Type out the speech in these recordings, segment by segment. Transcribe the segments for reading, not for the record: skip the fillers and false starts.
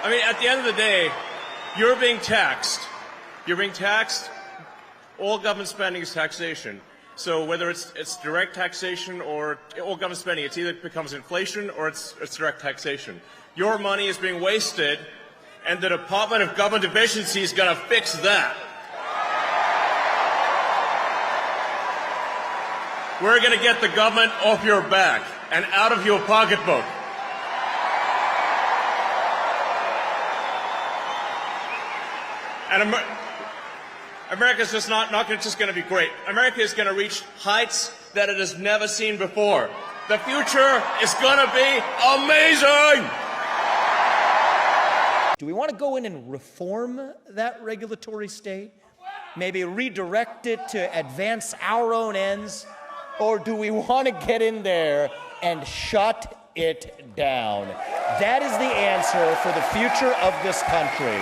I mean, at the end of the day, you're being taxed. You're being taxed. All government spending is taxation. So whether it's direct taxation or all government spending, it either becomes inflation or it's direct taxation. Your money is being wasted, and the Department of Government Efficiency is going to fix that. We're going to get the government off your back and out of your pocketbook. And America's just not just going to be great. America is going to reach heights that it has never seen before. The future is going to be amazing. Do we want to go in and reform that regulatory state? Maybe redirect it to advance our own ends? Or do we want to get in there and shut it down? That is the answer for the future of this country.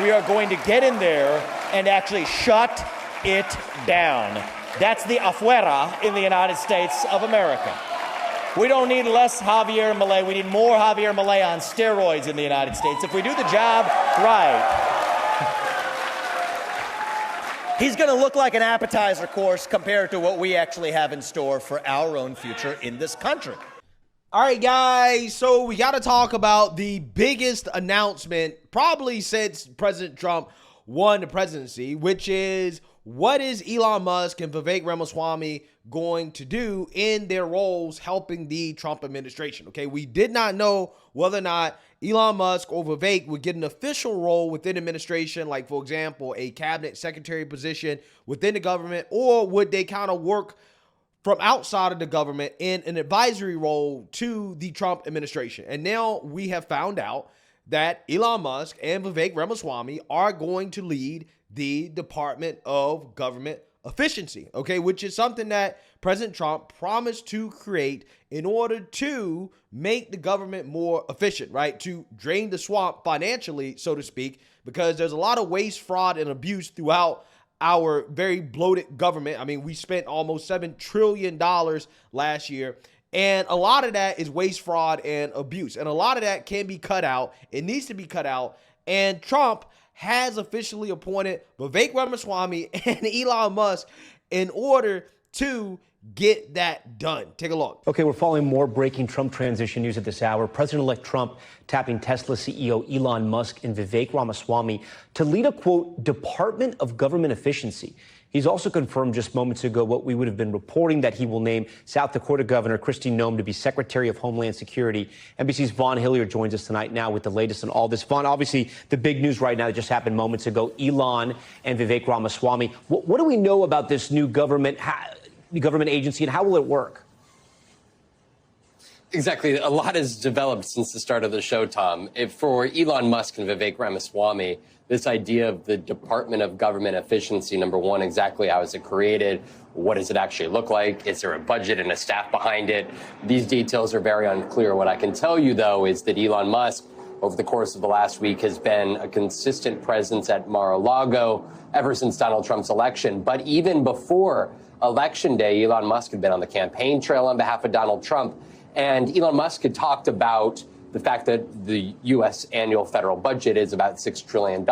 We are going to get in there and actually shut it down. That's the afuera in the United States of America. We don't need less Javier Milei. We need more Javier Milei on steroids in the United States. If we do the job right, he's going to look like an appetizer course compared to what we actually have in store for our own future in this country. All right, guys, so we got to talk about the biggest announcement probably since President Trump won the presidency, which is what is Elon Musk and Vivek Ramaswamy going to do in their roles helping the Trump administration? Okay, we did not know whether or not Elon Musk or Vivek would get an official role within administration, like, for example, a cabinet secretary position within the government, or would they kind of work from outside of the government in an advisory role to the Trump administration. And now we have found out that Elon Musk and Vivek Ramaswamy are going to lead the Department of Government Efficiency, okay, which is something that President Trump promised to create in order to make the government more efficient, right? To drain the swamp financially, so to speak, because there's a lot of waste, fraud, and abuse throughout our very bloated government. I mean, we spent almost $7 trillion last year, and a lot of that is waste, fraud, and abuse. And a lot of that can be cut out. It needs to be cut out. And Trump has officially appointed Vivek Ramaswamy and Elon Musk in order to get that done. Take a look. Okay, we're following more breaking Trump transition news at this hour. President-elect Trump tapping Tesla CEO Elon Musk and Vivek Ramaswamy to lead a, quote, Department of Government Efficiency. He's also confirmed just moments ago what we would have been reporting, that he will name South Dakota Governor Kristi Noem to be Secretary of Homeland Security. NBC's Vaughn Hilliard joins us tonight now with the latest on all this. Vaughn, obviously the big news right now that just happened moments ago, Elon and Vivek Ramaswamy. What do we know about this new government agency, and how will it work? Exactly. A lot has developed since the start of the show, Tom. For Elon Musk and Vivek Ramaswamy, this idea of the Department of Government Efficiency, number one, exactly how is it created? What does it actually look like? Is there a budget and a staff behind it? These details are very unclear. What I can tell you, though, is that Elon Musk, over the course of the last week, has been a consistent presence at Mar-a-Lago ever since Donald Trump's election. But even before Election Day, Elon Musk had been on the campaign trail on behalf of Donald Trump. And Elon Musk had talked about the fact that the U.S. annual federal budget is about $6 trillion.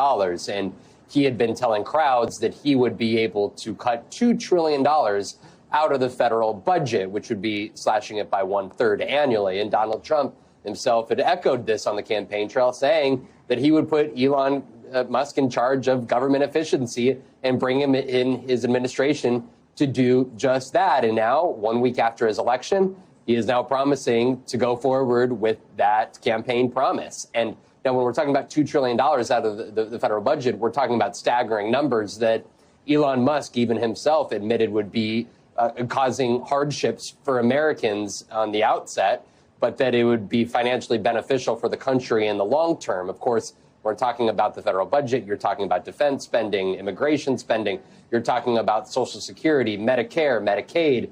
And he had been telling crowds that he would be able to cut $2 trillion out of the federal budget, which would be slashing it by 1/3 annually. And Donald Trump himself had echoed this on the campaign trail, saying that he would put Elon Musk in charge of government efficiency and bring him in his administration to do just that. And now, 1 week after his election, he is now promising to go forward with that campaign promise. And now when we're talking about $2 trillion out of the federal budget, we're talking about staggering numbers that Elon Musk, even himself, admitted would be causing hardships for Americans on the outset, but that it would be financially beneficial for the country in the long term. Of course, we're talking about the federal budget. You're talking about defense spending, immigration spending. You're talking about Social Security, Medicare, Medicaid.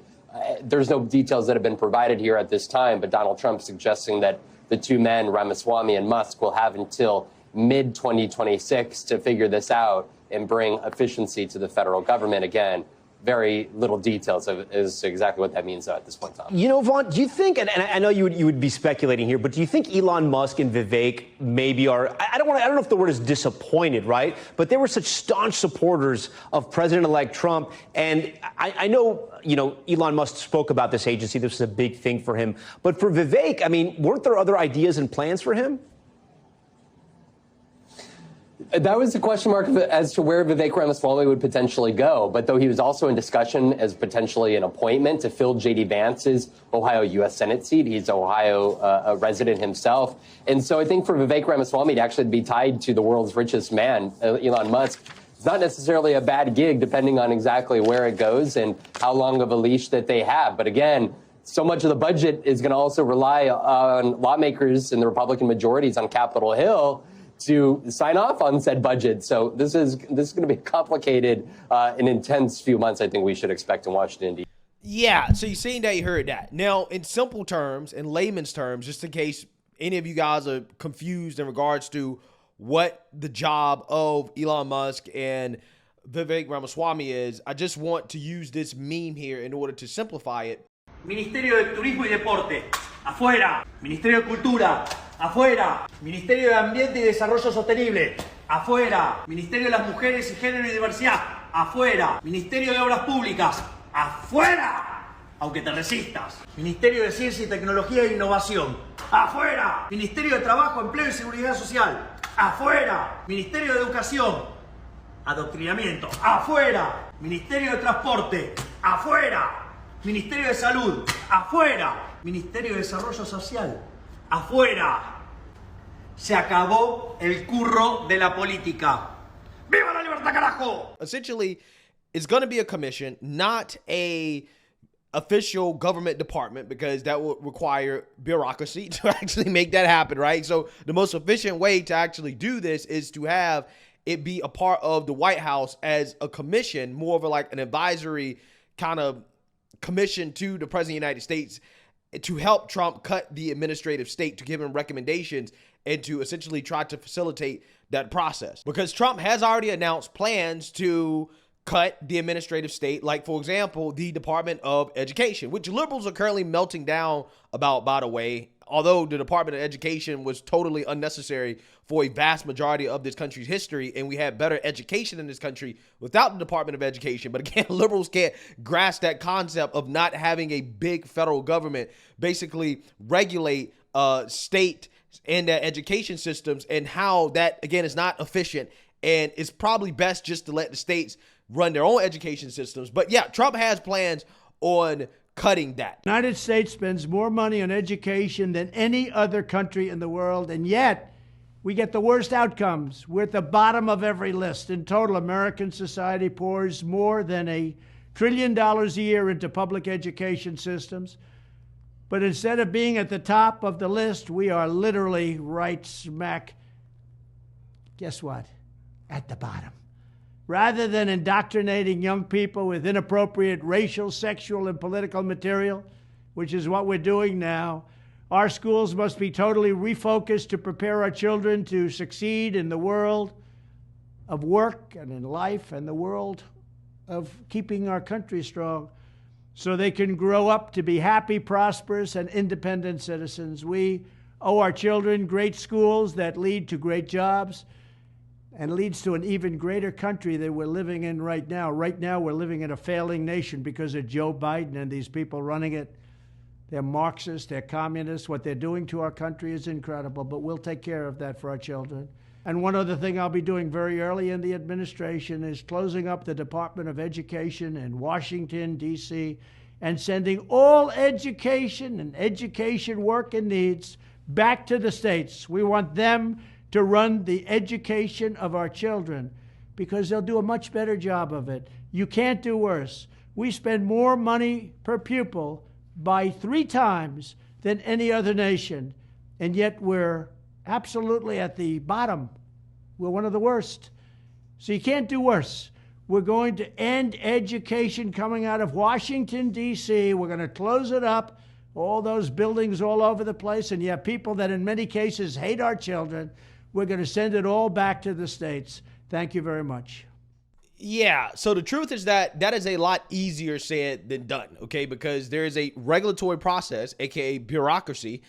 There's no details that have been provided here at this time, but Donald Trump suggesting that the two men, Ramaswamy and Musk, will have until mid-2026 to figure this out and bring efficiency to the federal government. Again, very little details as to exactly what that means at this point in time. You know, Vaughn, do you think, and I know you would be speculating here, but do you think Elon Musk and Vivek maybe are, I don't know if the word is disappointed, right? But they were such staunch supporters of President-elect Trump. And I know, Elon Musk spoke about this agency. This was a big thing for him. But for Vivek, I mean, weren't there other ideas and plans for him? That was the question mark as to where Vivek Ramaswamy would potentially go. But though he was also in discussion as potentially an appointment to fill J.D. Vance's Ohio U.S. Senate seat. He's Ohio a resident himself. And so I think for Vivek Ramaswamy to actually be tied to the world's richest man, Elon Musk, it's not necessarily a bad gig, depending on exactly where it goes and how long of a leash that they have. But again, so much of the budget is going to also rely on lawmakers and the Republican majorities on Capitol Hill to sign off on said budget. So this is going to be complicated, an intense few months I think we should expect in Washington, D.C. Yeah, so you seen that, you heard that. Now, in simple terms, in layman's terms, just in case any of you guys are confused in regards to what the job of Elon Musk and Vivek Ramaswamy is, I just want to use this meme here in order to simplify it. Ministerio de Turismo y Deporte, afuera. Ministerio de Cultura, afuera. Ministerio de Ambiente y Desarrollo Sostenible, afuera. Ministerio de las Mujeres y Género y Diversidad, afuera. Ministerio de Obras Públicas, afuera. Aunque te resistas. Ministerio de Ciencia y Tecnología e Innovación, afuera. Ministerio de Trabajo, Empleo y Seguridad Social, afuera. Ministerio de Educación, Adoctrinamiento, afuera. Ministerio de Transporte, afuera. Ministerio de Salud, afuera. Ministerio de Desarrollo Social, afuera. Se acabó el curro de la política. ¡Viva la libertad, carajo! Essentially, it's going to be a commission, not a official government department, because that would require bureaucracy to actually make that happen, right? So the most efficient way to actually do this is to have it be a part of the White House as a commission, more of like an advisory kind of commission to the President of the United States to help Trump cut the administrative state, to give him recommendations and to essentially try to facilitate that process. Because Trump has already announced plans to cut the administrative state, like, for example, the Department of Education, which liberals are currently melting down about, by the way, although the Department of Education was totally unnecessary for a vast majority of this country's history, and we had better education in this country without the Department of Education. But again, liberals can't grasp that concept of not having a big federal government basically regulate state and their education systems, and how that, again, is not efficient, and it's probably best just to let the states run their own education systems. But yeah, Trump has plans on cutting that. The United States spends more money on education than any other country in the world, and yet we get the worst outcomes. We're at the bottom of every list. In total, American society pours more than $1 trillion a year into public education systems. But instead of being at the top of the list, we are literally right smack, guess what, at the bottom. Rather than indoctrinating young people with inappropriate racial, sexual, and political material, which is what we're doing now, our schools must be totally refocused to prepare our children to succeed in the world of work and in life and the world of keeping our country strong, so they can grow up to be happy, prosperous, and independent citizens. We owe our children great schools that lead to great jobs and leads to an even greater country that we're living in right now. Right now, we're living in a failing nation because of Joe Biden and these people running it. They're Marxists, they're communists. What they're doing to our country is incredible, but we'll take care of that for our children. And one other thing I'll be doing very early in the administration is closing up the Department of Education in Washington, D.C., and sending all education and education work and needs back to the states. We want them to run the education of our children because they'll do a much better job of it. You can't do worse. We spend more money per pupil by 3 times than any other nation, and yet we're absolutely at the bottom. We're one of the worst. So you can't do worse. We're going to end education coming out of Washington, D.C. We're going to close it up, all those buildings all over the place, and you have people that in many cases hate our children. We're going to send it all back to the states. Thank you very much. Yeah, so the truth is that is a lot easier said than done, okay? Because there is a regulatory process, aka bureaucracy,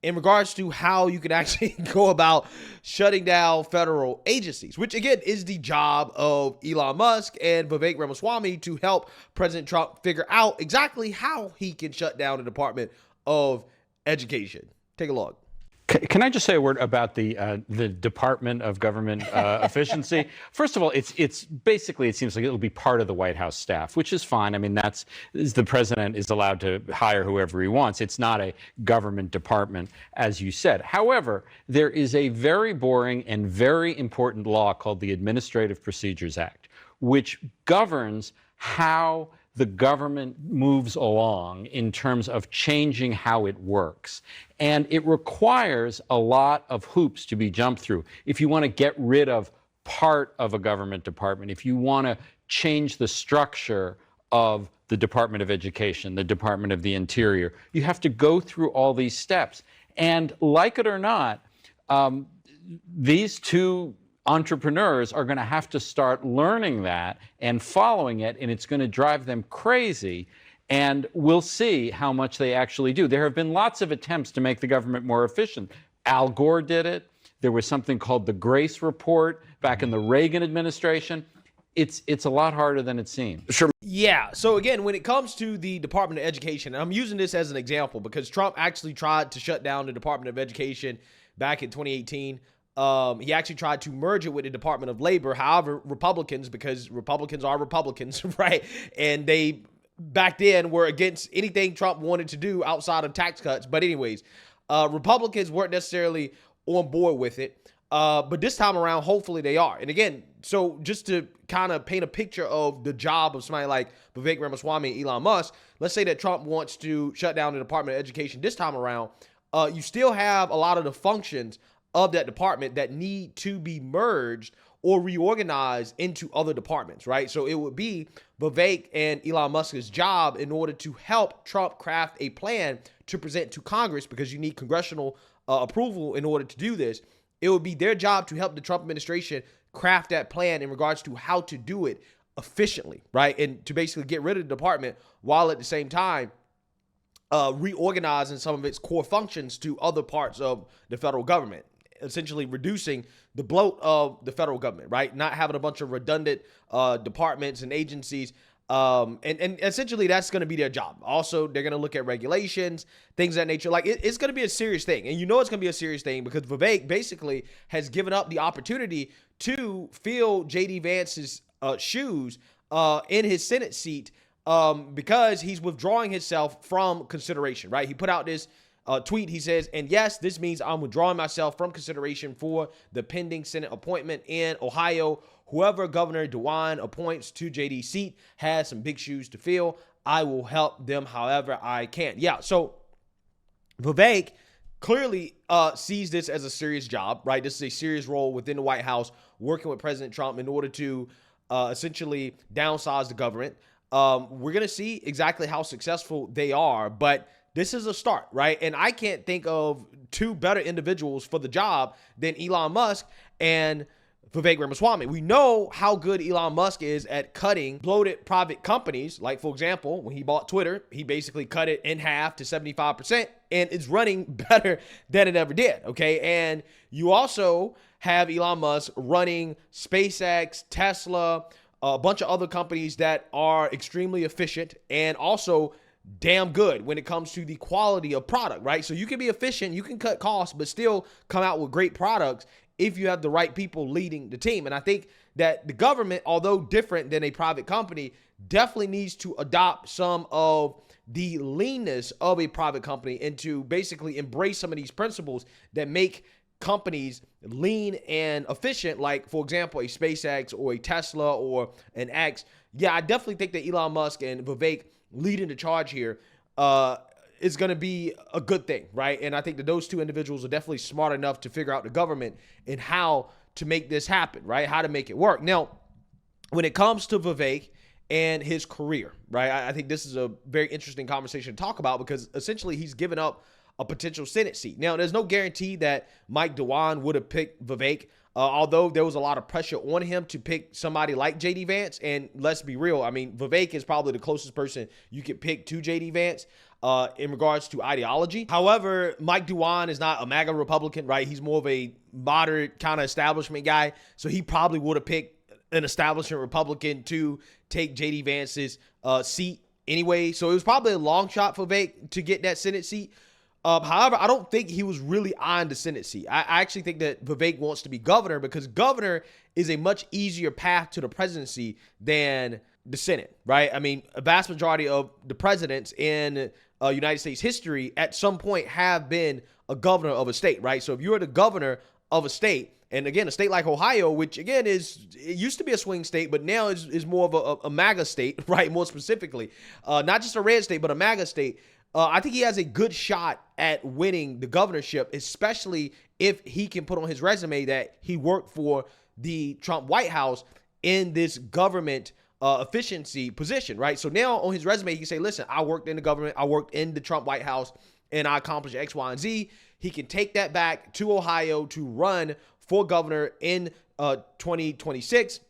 in regards to how you can actually go about shutting down federal agencies, which again is the job of Elon Musk and Vivek Ramaswamy to help President Trump figure out exactly how he can shut down the Department of Education. Take a look. Can I just say a word about the Department of Government Efficiency? First of all, it's basically, it seems like it'll be part of the White House staff, which is fine. I mean, the president is allowed to hire whoever he wants. It's not a government department, as you said. However, there is a very boring and very important law called the Administrative Procedures Act, which governs how the government moves along in terms of changing how it works. And it requires a lot of hoops to be jumped through. If you want to get rid of part of a government department, if you want to change the structure of the Department of Education, the Department of the Interior, you have to go through all these steps. And like it or not, these two entrepreneurs are going to have to start learning that and following it, and it's going to drive them crazy. And we'll see how much they actually do. There have been lots of attempts to make the government more efficient. Al Gore did it. There was something called the Grace Report back in the Reagan administration. It's a lot harder than it seems. Sure. Yeah. So again, when it comes to the Department of Education, and I'm using this as an example because Trump actually tried to shut down the Department of Education back in 2018. He actually tried to merge it with the Department of Labor. However, Republicans, because Republicans are Republicans, right? And they back then were against anything Trump wanted to do outside of tax cuts. But anyways, Republicans weren't necessarily on board with it. But this time around, hopefully they are. And again, so just to kind of paint a picture of the job of somebody like Vivek Ramaswamy and Elon Musk, let's say that Trump wants to shut down the Department of Education this time around. You still have a lot of the functions of that department that need to be merged or reorganized into other departments, right? So it would be Vivek and Elon Musk's job in order to help Trump craft a plan to present to Congress, because you need congressional approval in order to do this. It would be their job to help the Trump administration craft that plan in regards to how to do it efficiently, right? And to basically get rid of the department while at the same time reorganizing some of its core functions to other parts of the federal government, essentially reducing the bloat of the federal government, right? Not having a bunch of redundant departments and agencies. And essentially that's going to be their job. Also, they're going to look at regulations, things of that nature. Like it's going to be a serious thing. And you know it's going to be a serious thing because Vivek basically has given up the opportunity to fill J.D. Vance's shoes in his Senate seat because he's withdrawing himself from consideration, right? He put out this tweet. He says, and yes, this means I'm withdrawing myself from consideration for the pending Senate appointment in Ohio. Whoever Governor DeWine appoints to JD's seat has some big shoes to fill. I will help them however I can. Yeah, so Vivek clearly sees this as a serious job, right? This is a serious role within the White House, working with President Trump in order to essentially downsize the government. We're going to see exactly how successful they are, but this is a start, right? And I can't think of two better individuals for the job than Elon Musk and Vivek Ramaswamy. We know how good Elon Musk is at cutting bloated private companies. Like, for example, when he bought Twitter, he basically cut it in half to 75%, and it's running better than it ever did, okay? And you also have Elon Musk running SpaceX, Tesla, a bunch of other companies that are extremely efficient and also damn good when it comes to the quality of product, right? So you can be efficient, you can cut costs, but still come out with great products if you have the right people leading the team. And I think that the government, although different than a private company, definitely needs to adopt some of the leanness of a private company and to basically embrace some of these principles that make companies lean and efficient, like, for example, a SpaceX or a Tesla or an X. Yeah, I definitely think that Elon Musk and Vivek leading the charge here is going to be a good thing, right? And I think that those two individuals are definitely smart enough to figure out the government and how to make this happen, right? How to make it work. Now, when it comes to Vivek and his career, right, I think this is a very interesting conversation to talk about because essentially he's given up a potential Senate seat. Now, there's no guarantee that Mike DeWine would have picked Vivek, although there was a lot of pressure on him to pick somebody like J.D. Vance. And let's be real, I mean, Vivek is probably the closest person you could pick to J.D. Vance in regards to ideology. However, Mike DeWine is not a MAGA Republican, right? He's more of a moderate kind of establishment guy. So he probably would have picked an establishment Republican to take J.D. Vance's seat anyway. So it was probably a long shot for Vivek to get that Senate seat. However, I don't think he was really on the Senate seat. I actually think that Vivek wants to be governor because governor is a much easier path to the presidency than the Senate, right? I mean, a vast majority of the presidents in United States history at some point have been a governor of a state, right? So if you're the governor of a state, and again, a state like Ohio, which again it used to be a swing state, but now is more of a MAGA state, right? More specifically, not just a red state, but a MAGA state. I think he has a good shot at winning the governorship, especially if he can put on his resume that he worked for the Trump White House in this government efficiency position, right? So now on his resume, he can say, listen, I worked in the government, I worked in the Trump White House, and I accomplished X, Y, and Z. He can take that back to Ohio to run for governor in 2026.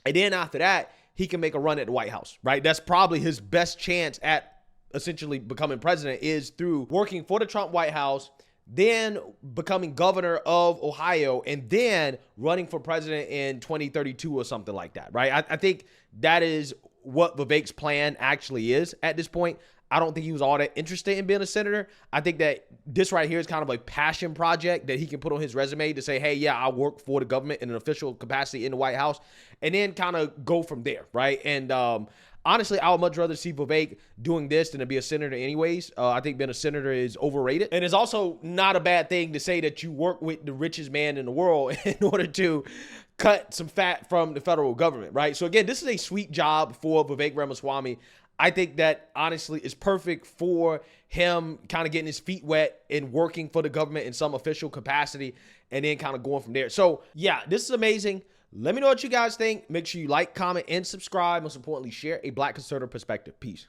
And then after that, he can make a run at the White House, right? That's probably his best chance at essentially becoming president is through working for the Trump White House, then becoming governor of Ohio, and then running for president in 2032 or something like that, right? I think that is what Vivek's plan actually is at this point. I don't think he was all that interested in being a senator. I think that this right here is kind of a passion project that he can put on his resume to say, hey, yeah, I work for the government in an official capacity in the White House, and then kind of go from there, right? And honestly, I would much rather see Vivek doing this than to be a senator anyways. I think being a senator is overrated. And it's also not a bad thing to say that you work with the richest man in the world in order to cut some fat from the federal government, right? So again, this is a sweet job for Vivek Ramaswamy. I think that honestly is perfect for him kind of getting his feet wet and working for the government in some official capacity and then kind of going from there. So yeah, this is amazing. Let me know what you guys think. Make sure you like, comment, and subscribe. Most importantly, share a Black conservative perspective. Peace.